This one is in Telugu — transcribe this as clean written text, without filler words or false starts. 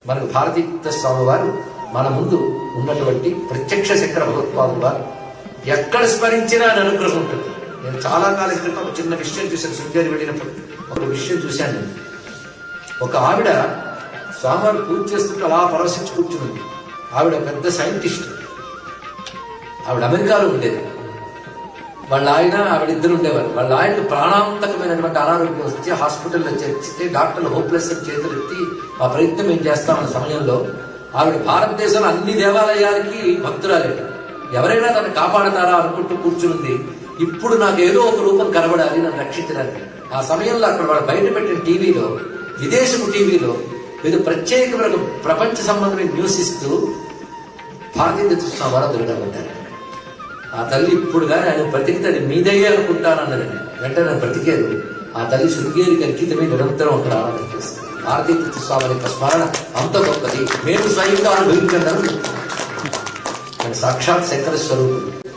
మనకు భారతీయ స్వామి వారు మన ముందు ఉన్నటువంటి ప్రత్యక్ష శంకర భగవత్పాదులు వారు ఎక్కడ స్మరించినా ఆయన అనుగ్రహం ఉంటుంది. నేను చాలా కాలం క్రితం ఒక చిన్న విషయం చూశాను. శృంగేరి వెళ్ళినప్పుడు ఒక విషయం చూశాను నేను. ఒక ఆవిడ స్వామివారు పూజ చేస్తుంటే అలా పరవశించి కూర్చుంది. ఆవిడ పెద్ద సైంటిస్ట్. ఆవిడ అమెరికాలో ఉండేది. వాళ్ళ ఆయన ఆవిడిద్దరు ఉండేవారు. వాళ్ళ ఆయనకు ప్రాణాంతకమైనటువంటి అనారోగ్యం వస్తే హాస్పిటల్లో చేర్చితే డాక్టర్లు హోప్లెస్ అని చేతులెత్తి ఆ ప్రయత్నం ఏం చేస్తామన్న సమయంలో ఆవిడ భారతదేశంలో అన్ని దేవాలయాలకి భక్తురాలేదు. ఎవరైనా తను కాపాడతారా అనుకుంటూ కూర్చుంది. ఇప్పుడు నాకు ఏదో ఒక రూపం కనబడాలి, నన్ను రక్షించడానికి. ఆ సమయంలో అక్కడ వాళ్ళు బయట పెట్టిన టీవీలో, విదేశపు టీవీలో ఏదో ప్రత్యేకమైన ప్రపంచ సంబంధమైన న్యూస్ ఇస్తూ భారతీయ స్వామి వారు దొరకబడ్డారు. ఆ తల్లి ఇప్పుడు కానీ ఆయన బ్రతికితే అది మీదయ్యే అనుకుంటానన్నదండి. వెంటనే బ్రతికేది. ఆ తల్లి శృంగేరికి అంకితమై నిరంతరం అక్కడ ఆరాధన చేస్తుంది. భారతీయ స్వామి యొక్క స్మరణ అంత గొప్పది. మేము స్వయంగా అనుభవించడం సాక్షాత్ శంకర స్వరూపుడు.